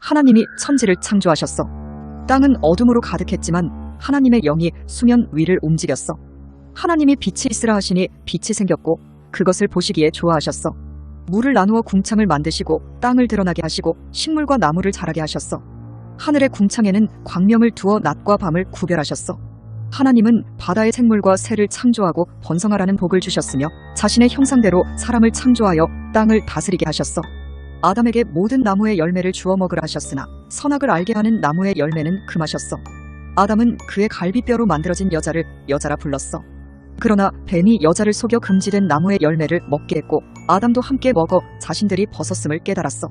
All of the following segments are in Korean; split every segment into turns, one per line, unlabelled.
하나님이 천지를 창조하셨어. 땅은 어둠으로 가득했지만 하나님의 영이 수면 위를 움직였어. 하나님이 빛이 있으라 하시니 빛이 생겼고 그것을 보시기에 좋아하셨어. 물을 나누어 궁창을 만드시고 땅을 드러나게 하시고 식물과 나무를 자라게 하셨어. 하늘의 궁창에는 광명을 두어 낮과 밤을 구별하셨어. 하나님은 바다의 생물과 새를 창조하고 번성하라는 복을 주셨으며 자신의 형상대로 사람을 창조하여 땅을 다스리게 하셨어. 아담에게 모든 나무의 열매를 주어 먹으라 하셨으나 선악을 알게 하는 나무의 열매는 금하셨어. 아담은 그의 갈비뼈로 만들어진 여자를 여자라 불렀어. 그러나 뱀이 여자를 속여 금지된 나무의 열매를 먹게 했고 아담도 함께 먹어 자신들이 벗었음을 깨달았어.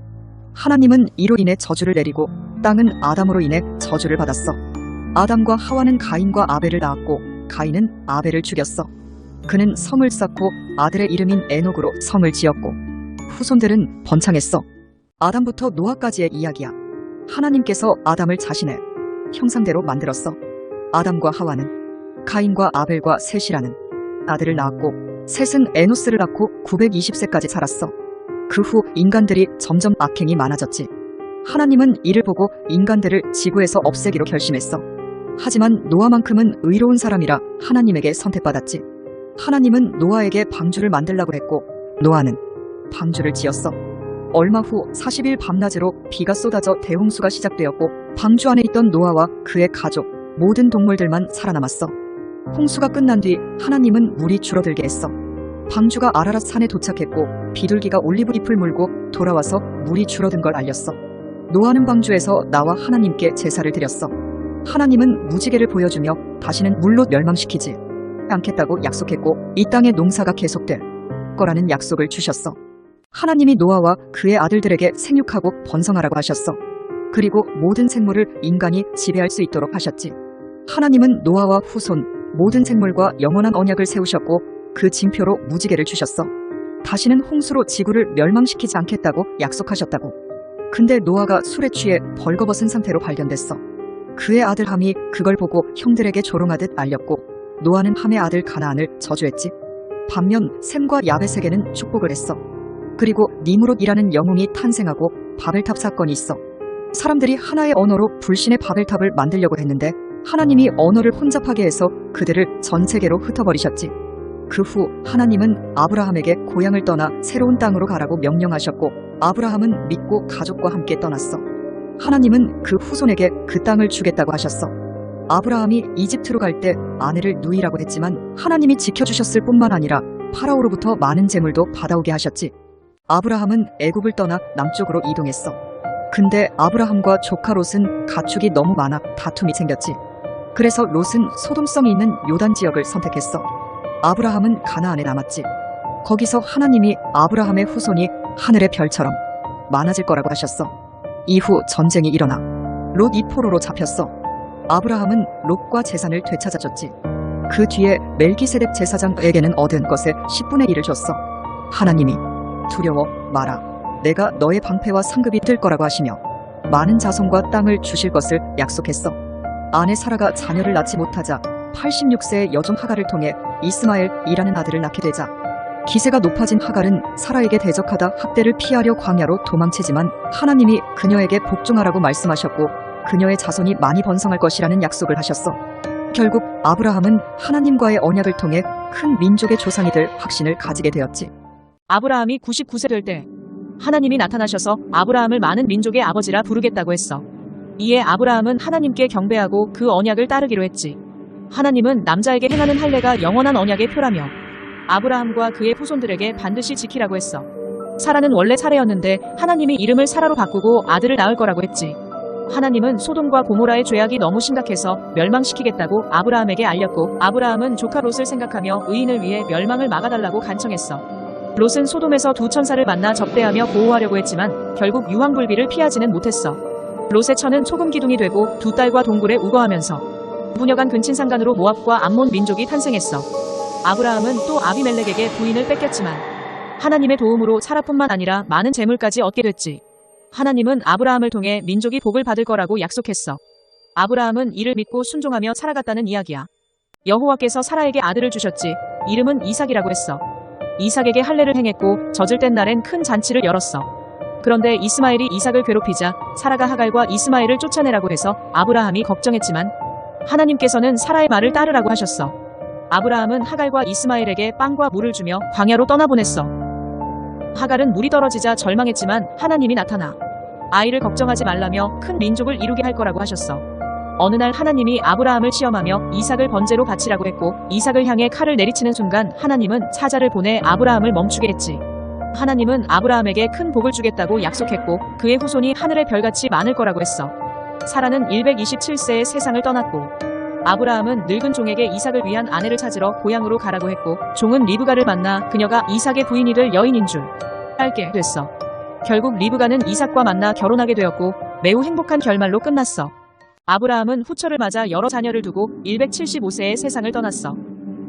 하나님은 이로 인해 저주를 내리고 땅은 아담으로 인해 저주를 받았어. 아담과 하와는 가인과 아벨을 낳았고 가인은 아벨을 죽였어. 그는 성을 쌓고 아들의 이름인 에녹으로 성을 지었고 후손들은 번창했어. 아담부터 노아까지의 이야기야. 하나님께서 아담을 자신의 형상대로 만들었어. 아담과 하와는 가인과 아벨과 셋이라는 아들을 낳았고 셋은 에노스를 낳고 920세까지 살았어. 그 후 인간들이 점점 악행이 많아졌지. 하나님은 이를 보고 인간들을 지구에서 없애기로 결심했어. 하지만 노아만큼은 의로운 사람이라 하나님에게 선택받았지. 하나님은 노아에게 방주를 만들라고 했고 노아는 방주를 지었어. 얼마 후 40일 밤낮으로 비가 쏟아져 대홍수가 시작되었고 방주 안에 있던 노아와 그의 가족 모든 동물들만 살아남았어. 홍수가 끝난 뒤 하나님은 물이 줄어들게 했어. 방주가 아라랏 산에 도착했고 비둘기가 올리브 잎을 물고 돌아와서 물이 줄어든 걸 알렸어. 노아는 방주에서 나와 하나님께 제사를 드렸어. 하나님은 무지개를 보여주며 다시는 물로 멸망시키지 않겠다고 약속했고 이 땅의 농사가 계속될 거라는 약속을 주셨어. 하나님이 노아와 그의 아들들에게 생육하고 번성하라고 하셨어. 그리고 모든 생물을 인간이 지배할 수 있도록 하셨지. 하나님은 노아와 후손 모든 생물과 영원한 언약을 세우셨고 그 징표로 무지개를 주셨어. 다시는 홍수로 지구를 멸망시키지 않겠다고 약속하셨다고. 근데 노아가 술에 취해 벌거벗은 상태로 발견됐어. 그의 아들 함이 그걸 보고 형들에게 조롱하듯 알렸고 노아는 함의 아들 가나안을 저주했지. 반면 셈과 야벳에게는 축복을 했어. 그리고 니므롯이라는 영웅이 탄생하고 바벨탑 사건이 있어. 사람들이 하나의 언어로 불신의 바벨탑을 만들려고 했는데 하나님이 언어를 혼잡하게 해서 그들을 전 세계로 흩어버리셨지. 그 후 하나님은 아브라함에게 고향을 떠나 새로운 땅으로 가라고 명령하셨고 아브라함은 믿고 가족과 함께 떠났어. 하나님은 그 후손에게 그 땅을 주겠다고 하셨어. 아브라함이 이집트로 갈 때 아내를 누이라고 했지만 하나님이 지켜주셨을 뿐만 아니라 파라오로부터 많은 재물도 받아오게 하셨지. 아브라함은 애굽을 떠나 남쪽으로 이동했어. 근데 아브라함과 조카 롯은 가축이 너무 많아 다툼이 생겼지. 그래서 롯은 소돔성이 있는 요단 지역을 선택했어. 아브라함은 가나안에 남았지. 거기서 하나님이 아브라함의 후손이 하늘의 별처럼 많아질 거라고 하셨어. 이후 전쟁이 일어나 롯 이 포로로 잡혔어. 아브라함은 롯과 재산을 되찾아줬지. 그 뒤에 멜기세덱 제사장에게는 얻은 것의 10분의 1을 줬어. 하나님이 두려워 마라. 내가 너의 방패와 상급이 될 거라고 하시며 많은 자손과 땅을 주실 것을 약속했어. 아내 사라가 자녀를 낳지 못하자 86세의 여종 하갈을 통해 이스마엘이라는 아들을 낳게 되자 기세가 높아진 하갈은 사라에게 대적하다 학대를 피하려 광야로 도망치지만 하나님이 그녀에게 복종하라고 말씀하셨고 그녀의 자손이 많이 번성할 것이라는 약속을 하셨어. 결국 아브라함은 하나님과의 언약을 통해 큰 민족의 조상이 될 확신을 가지게 되었지.
아브라함이 99세 될 때 하나님이 나타나셔서 아브라함을 많은 민족의 아버지라 부르겠다고 했어. 이에 아브라함은 하나님께 경배하고 그 언약을 따르기로 했지. 하나님은 남자에게 행하는 할례가 영원한 언약의 표라며 아브라함과 그의 후손들에게 반드시 지키라고 했어. 사라는 원래 사레였는데 하나님이 이름을 사라로 바꾸고 아들을 낳을 거라고 했지. 하나님은 소돔과 고모라의 죄악이 너무 심각해서 멸망시키겠다고 아브라함에게 알렸고 아브라함은 조카 롯을 생각하며 의인을 위해 멸망을 막아달라고 간청했어. 롯은 소돔에서 두 천사를 만나 접대하며 보호하려고 했지만 결국 유황불비를 피하지는 못했어. 롯의 처는 소금 기둥이 되고 두 딸과 동굴에 우거하면서 부녀간 근친상간으로 모압과 암몬 민족이 탄생했어. 아브라함은 또 아비멜렉에게 부인을 뺏겼지만 하나님의 도움으로 사라뿐만 아니라 많은 재물까지 얻게 됐지. 하나님은 아브라함을 통해 민족이 복을 받을 거라고 약속했어. 아브라함은 이를 믿고 순종하며 살아갔다는 이야기야. 여호와께서 사라에게 아들을 주셨지. 이름은 이삭이라고 했어. 이삭에게 할례를 행했고 젖을 뗀 날엔 큰 잔치를 열었어. 그런데 이스마엘이 이삭을 괴롭히자 사라가 하갈과 이스마엘을 쫓아내라고 해서 아브라함이 걱정했지만 하나님께서는 사라의 말을 따르라고 하셨어. 아브라함은 하갈과 이스마엘에게 빵과 물을 주며 광야로 떠나보냈어. 하갈은 물이 떨어지자 절망했지만 하나님이 나타나 아이를 걱정하지 말라며 큰 민족을 이루게 할 거라고 하셨어. 어느 날 하나님이 아브라함을 시험하며 이삭을 번제로 바치라고 했고 이삭을 향해 칼을 내리치는 순간 하나님은 사자를 보내 아브라함을 멈추게 했지. 하나님은 아브라함에게 큰 복을 주겠다고 약속했고 그의 후손이 하늘의 별같이 많을 거라고 했어. 사라는 127세에 세상을 떠났고 아브라함은 늙은 종에게 이삭을 위한 아내를 찾으러 고향으로 가라고 했고 종은 리브가를 만나 그녀가 이삭의 부인이 될 여인인 줄 알게 됐어. 결국 리브가는 이삭과 만나 결혼하게 되었고 매우 행복한 결말로 끝났어. 아브라함은 후처를 맞아 여러 자녀를 두고 175세에 세상을 떠났어.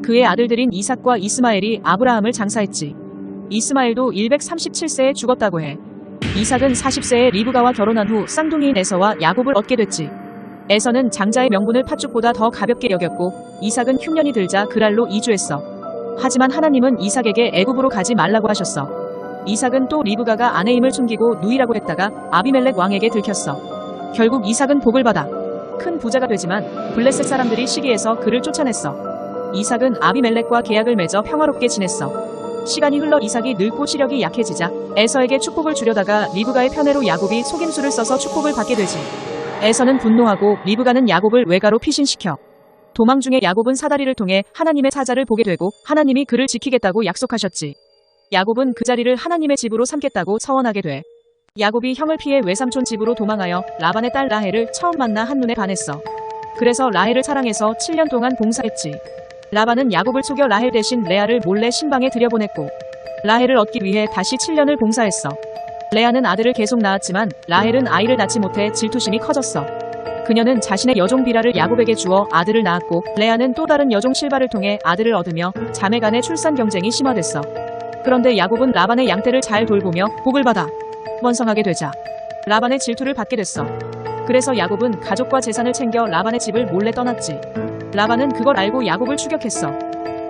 그의 아들들인 이삭과 이스마엘이 아브라함을 장사했지. 이스마엘도 137세에 죽었다고 해. 이삭은 40세에 리브가와 결혼한 후 쌍둥이인 에서와 야곱을 얻게 됐지. 에서는 장자의 명분을 팥죽보다 더 가볍게 여겼고 이삭은 흉년이 들자 그랄로 이주했어. 하지만 하나님은 이삭에게 애굽으로 가지 말라고 하셨어. 이삭은 또 리브가가 아내임을 숨기고 누이라고 했다가 아비멜렉 왕에게 들켰어. 결국 이삭은 복을 받아 큰 부자가 되지만 블레셋 사람들이 시기해서 그를 쫓아냈어. 이삭은 아비멜렉과 계약을 맺어 평화롭게 지냈어. 시간이 흘러 이삭이 늙고 시력이 약해지자 에서에게 축복을 주려다가 리브가의 편애로 야곱이 속임수를 써서 축복을 받게 되지. 에서는 분노하고 리브가는 야곱을 외가로 피신시켜. 도망 중에 야곱은 사다리를 통해 하나님의 사자를 보게 되고 하나님이 그를 지키겠다고 약속하셨지. 야곱은 그 자리를 하나님의 집으로 삼겠다고 서원하게 돼. 야곱이 형을 피해 외삼촌 집으로 도망하여 라반의 딸 라헬을 처음 만나 한눈에 반했어. 그래서 라헬을 사랑해서 7년 동안 봉사했지. 라반은 야곱을 속여 라헬 대신 레아를 몰래 신방에 들여보냈고 라헬을 얻기 위해 다시 7년을 봉사했어. 레아는 아들을 계속 낳았지만 라헬은 아이를 낳지 못해 질투심이 커졌어. 그녀는 자신의 여종 비라를 야곱에게 주어 아들을 낳았고 레아는 또 다른 여종 실바를 통해 아들을 얻으며 자매 간의 출산 경쟁이 심화됐어. 그런데 야곱은 라반의 양떼를 잘 돌보며 복을 받아 번성하게 되자 라반의 질투를 받게 됐어. 그래서 야곱은 가족과 재산을 챙겨 라반의 집을 몰래 떠났지. 라반은 그걸 알고 야곱을 추격했어.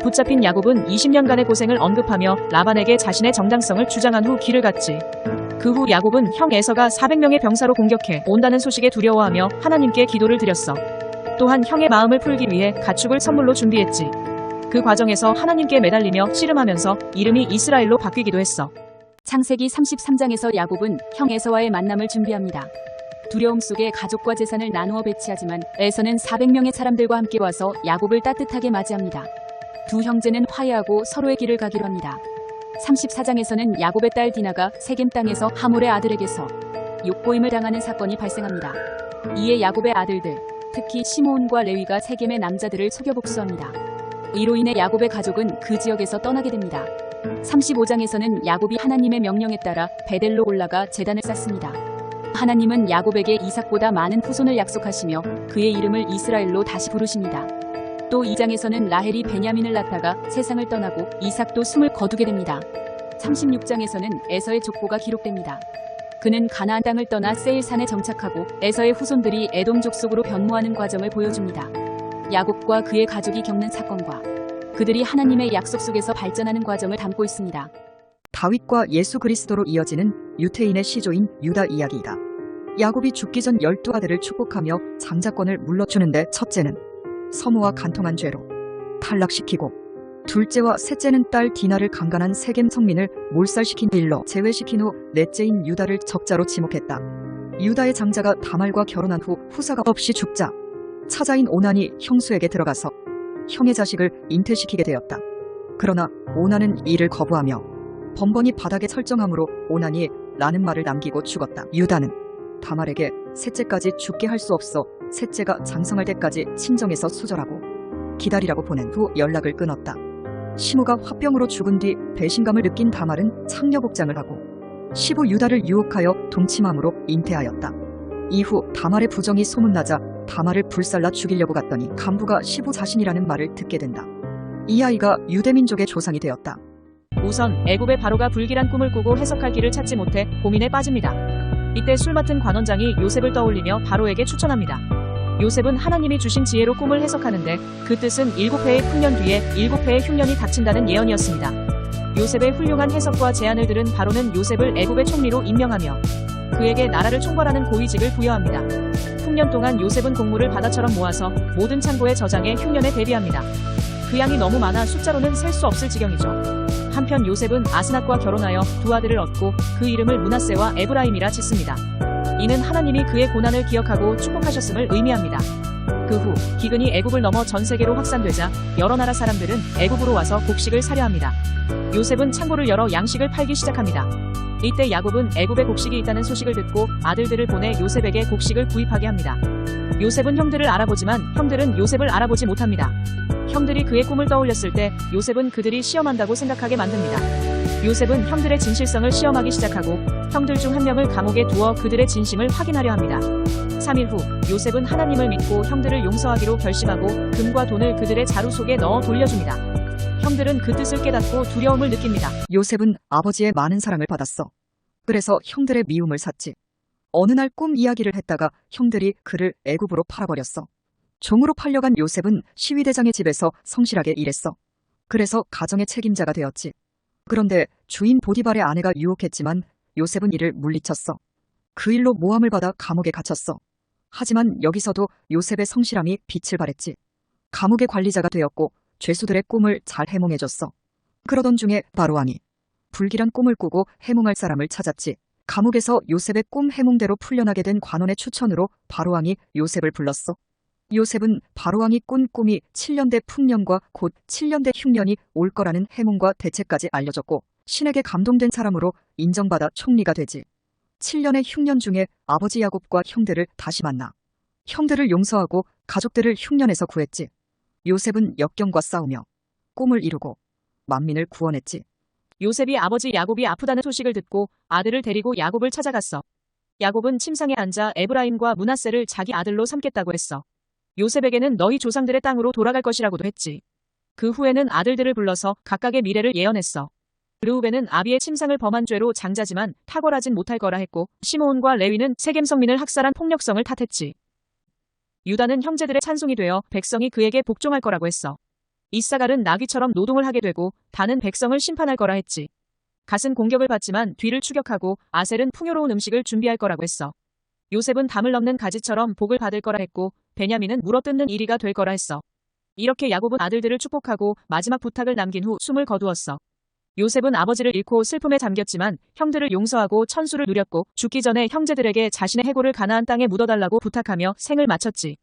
붙잡힌 야곱은 20년간의 고생을 언급하며 라반에게 자신의 정당성을 주장한 후 길을 갔지. 그 후 야곱은 형 에서가 400명의 병사로 공격해 온다는 소식에 두려워하며 하나님께 기도를 드렸어. 또한 형의 마음을 풀기 위해 가축을 선물로 준비했지. 그 과정에서 하나님께 매달리며 씨름하면서 이름이 이스라엘로 바뀌기도 했어.
창세기 33장에서 야곱은 형 에서와의 만남을 준비합니다. 두려움 속에 가족과 재산을 나누어 배치하지만 에서는 400명의 사람들과 함께 와서 야곱을 따뜻하게 맞이합니다. 두 형제는 화해하고 서로의 길을 가기로 합니다. 34장에서는 야곱의 딸 디나가 세겜 땅에서 하몰의 아들에게서 욕보임을 당하는 사건이 발생합니다. 이에 야곱의 아들들, 특히 시므온과 레위가 세겜의 남자들을 속여 복수합니다. 이로 인해 야곱의 가족은 그 지역에서 떠나게 됩니다. 35장에서는 야곱이 하나님의 명령에 따라 베델로 올라가 제단을 쌓습니다. 하나님은 야곱에게 이삭보다 많은 후손을 약속하시며 그의 이름을 이스라엘로 다시 부르십니다. 또 2장에서는 라헬이 베냐민을 낳다가 세상을 떠나고 이삭도 숨을 거두게 됩니다. 36장에서는 에서의 족보가 기록됩니다. 그는 가나안 땅을 떠나 세일산에 정착하고 에서의 후손들이 에돔 족속으로 변모하는 과정을 보여줍니다. 야곱과 그의 가족이 겪는 사건과 그들이 하나님의 약속 속에서 발전하는 과정을 담고 있습니다.
다윗과 예수 그리스도로 이어지는 유태인의 시조인 유다 이야기이다. 야곱이 죽기 전 12아들을 축복하며 장자권을 물러주는데 첫째는 서무와 간통한 죄로 탈락시키고 둘째와 셋째는 딸 디나를 강간한 세겜 성민을 몰살시킨 일로 제외시킨 후 넷째인 유다를 적자로 지목했다. 유다의 장자가 다말과 결혼한 후 후사가 없이 죽자 차자인 오난이 형수에게 들어가서 형의 자식을 잉태시키게 되었다. 그러나 오난은 이를 거부하며 번번이 바닥에 설정함으로 오난이 라는 말을 남기고 죽었다. 유다는 다말에게 셋째까지 죽게 할 수 없어 셋째가 장성할 때까지 친정에서 수절하고 기다리라고 보낸 후 연락을 끊었다. 시므가 화병으로 죽은 뒤 배신감을 느낀 다말은 창녀 복장을 하고 시부 유다를 유혹하여 동침함으로 잉태하였다. 이후 다말의 부정이 소문나자 다말을 불살라 죽이려고 갔더니 간부가 시부 자신이라는 말을 듣게 된다. 이 아이가 유대민족의 조상이 되었다.
우선 애굽의 바로가 불길한 꿈을 꾸고 해석할 길을 찾지 못해 고민에 빠집니다. 이때 술 맡은 관원장이 요셉을 떠올리며 바로에게 추천합니다. 요셉은 하나님이 주신 지혜로 꿈을 해석하는데 그 뜻은 7회의 풍년 뒤에 7회의 흉년이 닥친다는 예언이었습니다. 요셉의 훌륭한 해석과 제안을 들은 바로는 요셉을 애굽의 총리로 임명하며 그에게 나라를 총괄하는 고위직을 부여합니다. 흉년 동안 요셉은 곡물을 바다처럼 모아서 모든 창고에 저장해 흉년에 대비합니다. 그 양이 너무 많아 숫자로는 셀 수 없을 지경이죠. 한편 요셉은 아스낫과 결혼하여 두 아들을 얻고 그 이름을 므낫세와 에브라임이라 짓습니다. 이는 하나님이 그의 고난을 기억하고 축복하셨음을 의미합니다. 그 후 기근이 애굽을 넘어 전 세계로 확산되자 여러 나라 사람들은 애굽으로 와서 곡식을 사려 합니다. 요셉은 창고를 열어 양식을 팔기 시작합니다. 이때 야곱은 애굽에 곡식이 있다는 소식을 듣고 아들들을 보내 요셉에게 곡식을 구입하게 합니다. 요셉은 형들을 알아보지만 형들은 요셉을 알아보지 못합니다. 형들이 그의 꿈을 떠올렸을 때 요셉은 그들이 시험한다고 생각하게 만듭니다. 요셉은 형들의 진실성을 시험하기 시작하고 형들 중 한 명을 감옥에 두어 그들의 진심을 확인하려 합니다. 3일 후 요셉은 하나님을 믿고 형들을 용서하기로 결심하고 금과 돈을 그들의 자루 속에 넣어 돌려줍니다. 형들은 그 뜻을 깨닫고 두려움을 느낍니다.
요셉은 아버지의 많은 사랑을 받았어. 그래서 형들의 미움을 샀지. 어느 날 꿈 이야기를 했다가 형들이 그를 애굽으로 팔아버렸어. 종으로 팔려간 요셉은 시위대장의 집에서 성실하게 일했어. 그래서 가정의 책임자가 되었지. 그런데 주인 보디발의 아내가 유혹했지만 요셉은 이를 물리쳤어. 그 일로 모함을 받아 감옥에 갇혔어. 하지만 여기서도 요셉의 성실함이 빛을 발했지. 감옥의 관리자가 되었고 죄수들의 꿈을 잘 해몽해줬어. 그러던 중에 바로왕이 불길한 꿈을 꾸고 해몽할 사람을 찾았지. 감옥에서 요셉의 꿈 해몽대로 풀려나게 된 관원의 추천으로 바로왕이 요셉을 불렀어. 요셉은 바로왕이 꾼 꿈이 7년대 풍년과 곧 7년대 흉년이 올 거라는 해몽과 대책까지 알려줬고 신에게 감동된 사람으로 인정받아 총리가 되지. 7년의 흉년 중에 아버지 야곱과 형들을 다시 만나. 형들을 용서하고 가족들을 흉년에서 구했지. 요셉은 역경과 싸우며 꿈을 이루고 만민을 구원했지.
요셉이 아버지 야곱이 아프다는 소식을 듣고 아들을 데리고 야곱을 찾아갔어. 야곱은 침상에 앉아 에브라임과 므낫세를 자기 아들로 삼겠다고 했어. 요셉에게는 너희 조상들의 땅으로 돌아갈 것이라고도 했지. 그 후에는 아들들을 불러서 각각의 미래를 예언했어. 르우벤은 아비의 침상을 범한 죄로 장자지만 탁월하진 못할 거라 했고 시므온과 레위는 세겜 성민을 학살한 폭력성을 탓했지. 유다는 형제들의 찬송이 되어 백성이 그에게 복종할 거라고 했어. 이사갈은 나귀처럼 노동을 하게 되고 단은 백성을 심판할 거라 했지. 갓은 공격을 받지만 뒤를 추격하고 아셀은 풍요로운 음식을 준비할 거라고 했어. 요셉은 담을 넘는 가지처럼 복을 받을 거라 했고 베냐민은 물어뜯는 이리가 될 거라 했어. 이렇게 야곱은 아들들을 축복하고 마지막 부탁을 남긴 후 숨을 거두었어. 요셉은 아버지를 잃고 슬픔에 잠겼지만 형들을 용서하고 천수를 누렸고 죽기 전에 형제들에게 자신의 해골을 가나안 땅에 묻어달라고 부탁하며 생을 마쳤지.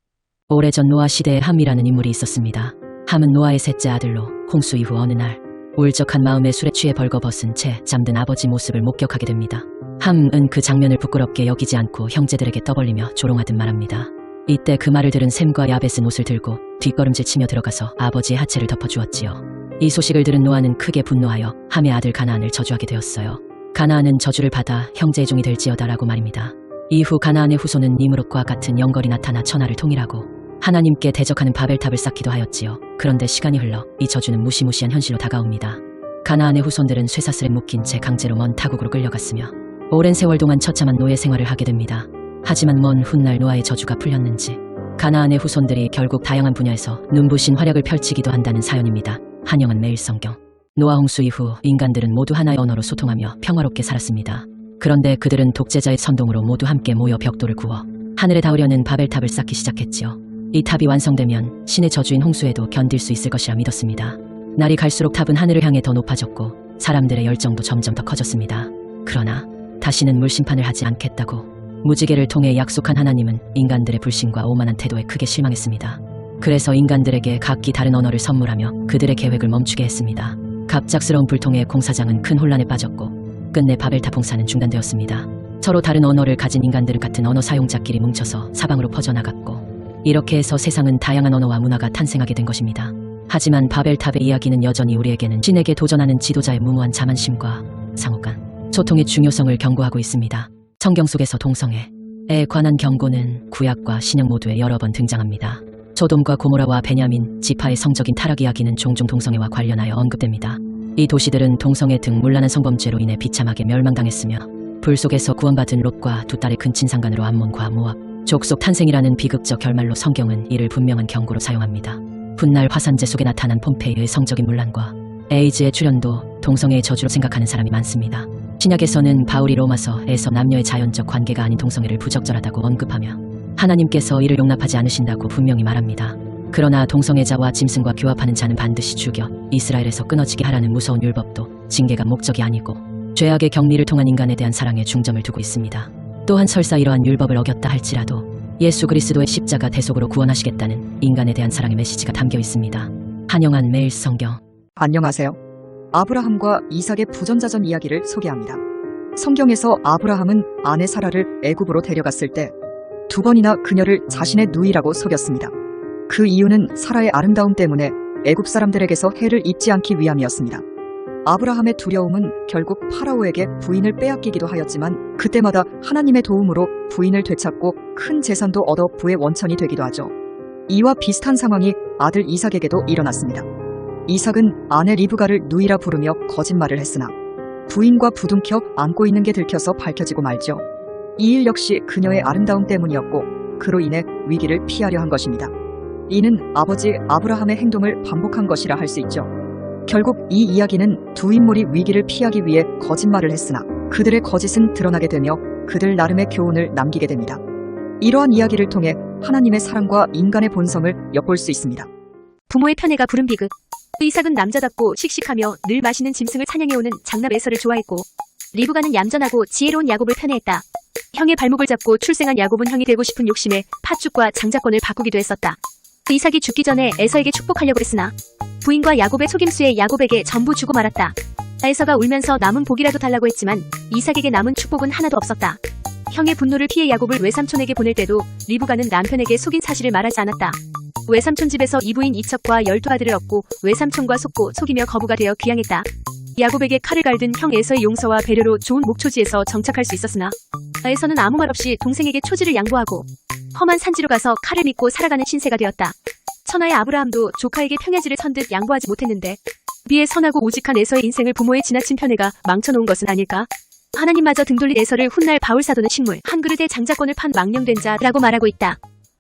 오래전 노아 시대에 함이라는 인물이 있었습니다. 함은 노아의 셋째 아들로 홍수 이후 어느 날 울적한 마음에 술에 취해 벌거벗은 채 잠든 아버지 모습을 목격하게 됩니다. 함은 그 장면을 부끄럽게 여기지 않고 형제들에게 떠벌리며 조롱하듯 말합니다. 이때 그 말을 들은 셈과 야벳은 옷을 들고 뒷걸음질 치며 들어가서 아버지의 하체를 덮어주었지요. 이 소식을 들은 노아는 크게 분노하여 함의 아들 가나안을 저주하게 되었어요. 가나안은 저주를 받아 형제의 종이 될지어다라고 말입니다. 이후 가나안의 후손은 니므롯과 같은 영걸이 나타나 천하를 통일하고 하나님께 대적하는 바벨탑을 쌓기도 하였지요. 그런데 시간이 흘러 이 저주는 무시무시한 현실로 다가옵니다. 가나안의 후손들은 쇠사슬에 묶인 채 강제로 먼 타국으로 끌려갔으며 오랜 세월 동안 처참한 노예 생활을 하게 됩니다. 하지만 먼 훗날 노아의 저주가 풀렸는지 가나안의 후손들이 결국 다양한 분야에서 눈부신 활약을 펼치기도 한다는 사연입니다. 한영은 매일 성경. 노아 홍수 이후 인간들은 모두 하나의 언어로 소통하며 평화롭게 살았습니다. 그런데 그들은 독재자의 선동으로 모두 함께 모여 벽돌을 구워 하늘에 닿으려는 바벨탑을 쌓기 시작했지요. 이 탑이 완성되면 신의 저주인 홍수에도 견딜 수 있을 것이라 믿었습니다. 날이 갈수록 탑은 하늘을 향해 더 높아졌고 사람들의 열정도 점점 더 커졌습니다. 그러나 다시는 물심판을 하지 않겠다고 무지개를 통해 약속한 하나님은 인간들의 불신과 오만한 태도에 크게 실망했습니다. 그래서 인간들에게 각기 다른 언어를 선물하며 그들의 계획을 멈추게 했습니다. 갑작스러운 불통에 공사장은 큰 혼란에 빠졌고 끝내 바벨탑 봉사는 중단되었습니다. 서로 다른 언어를 가진 인간들은 같은 언어 사용자끼리 뭉쳐서 사방으로 퍼져나갔고 이렇게 해서 세상은 다양한 언어와 문화가 탄생하게 된 것입니다. 하지만 바벨탑의 이야기는 여전히 우리에게는 신에게 도전하는 지도자의 무모한 자만심과 상호간, 소통의 중요성을 경고하고 있습니다. 성경 속에서 동성애에 관한 경고는 구약과 신약 모두에 여러 번 등장합니다. 소돔과 고모라와 베냐민, 지파의 성적인 타락 이야기는 종종 동성애와 관련하여 언급됩니다. 이 도시들은 동성애 등 문란한 성범죄로 인해 비참하게 멸망당했으며 불 속에서 구원받은 롯과 두 딸의 근친상간으로 암몬과 모압, 족속 탄생이라는 비극적 결말로 성경은 이를 분명한 경고로 사용합니다. 훗날 화산재 속에 나타난 폼페이의 성적인 문란과 에이즈의 출현도 동성애의 저주로 생각하는 사람이 많습니다. 신약에서는 바울이 로마서에서 남녀의 자연적 관계가 아닌 동성애를 부적절하다고 언급하며 하나님께서 이를 용납하지 않으신다고 분명히 말합니다. 그러나 동성애자와 짐승과 교합하는 자는 반드시 죽여 이스라엘에서 끊어지게 하라는 무서운 율법도 징계가 목적이 아니고 죄악의 격리를 통한 인간에 대한 사랑에 중점을 두고 있습니다. 또한 설사 이러한 율법을 어겼다 할지라도 예수 그리스도의 십자가 대속으로 구원하시겠다는 인간에 대한 사랑의 메시지가 담겨 있습니다. 한영한 매일 성경.
안녕하세요. 아브라함과 이삭의 부전자전 이야기를 소개합니다. 성경에서 아브라함은 아내 사라를 애굽으로 데려갔을 때 2번이나 그녀를 자신의 누이라고 속였습니다. 그 이유는 사라의 아름다움 때문에 애굽 사람들에게서 해를 입지 않기 위함이었습니다. 아브라함의 두려움은 결국 파라오에게 부인을 빼앗기기도 하였지만 그때마다 하나님의 도움으로 부인을 되찾고 큰 재산도 얻어 부의 원천이 되기도 하죠. 이와 비슷한 상황이 아들 이삭에게도 일어났습니다. 이삭은 아내 리브가를 누이라 부르며 거짓말을 했으나 부인과 부둥켜 안고 있는 게 들켜서 밝혀지고 말죠. 이 일 역시 그녀의 아름다움 때문이었고 그로 인해 위기를 피하려 한 것입니다. 이는 아버지 아브라함의 행동을 반복한 것이라 할 수 있죠. 결국 이 이야기는 두 인물이 위기를 피하기 위해 거짓말을 했으나 그들의 거짓은 드러나게 되며 그들 나름의 교훈을 남기게 됩니다. 이러한 이야기를 통해 하나님의 사랑과 인간의 본성을 엿볼 수 있습니다.
부모의 편애가 부른 비극. 이삭은 남자답고 씩씩하며 늘 마시는 짐승을 사냥해오는 장남 에서를 좋아했고 리브가는 얌전하고 지혜로운 야곱을 편애했다. 형의 발목을 잡고 출생한 야곱은 형이 되고 싶은 욕심에 팥죽과 장자권을 바꾸기도 했었다. 이삭이 죽기 전에 에서에게 축복하려고 했으나 부인과 야곱의 속임수에 야곱에게 전부 주고 말았다. 에서가 울면서 남은 복이라도 달라고 했지만 이삭에게 남은 축복은 하나도 없었다. 형의 분노를 피해 야곱을 외삼촌에게 보낼 때도 리브가는 남편에게 속인 사실을 말하지 않았다. 외삼촌 집에서 이부인 이척과 12아들을 얻고 외삼촌과 속고 속이며 거부가 되어 귀양했다. 야곱에게 칼을 갈든 형 에서의 용서와 배려로 좋은 목초지에서 정착할 수 있었으나 에서는 아무 말 없이 동생에게 초지를 양보하고 험한 산지로 가서 칼을 믿고 살아가는 신세가 되었다. 천하의 아브라함도 조카에게 평야지를 선듯 양보하지 못했는데 비에 선하고 오직한 에서의 인생을 부모의 지나친 편애가 망쳐놓은 것은 아닐까? 하나님마저 등돌린 에서를 훗날 바울 사도는 식물 한 그릇에 장자권을 판 망령된 자라고 말하고 있다.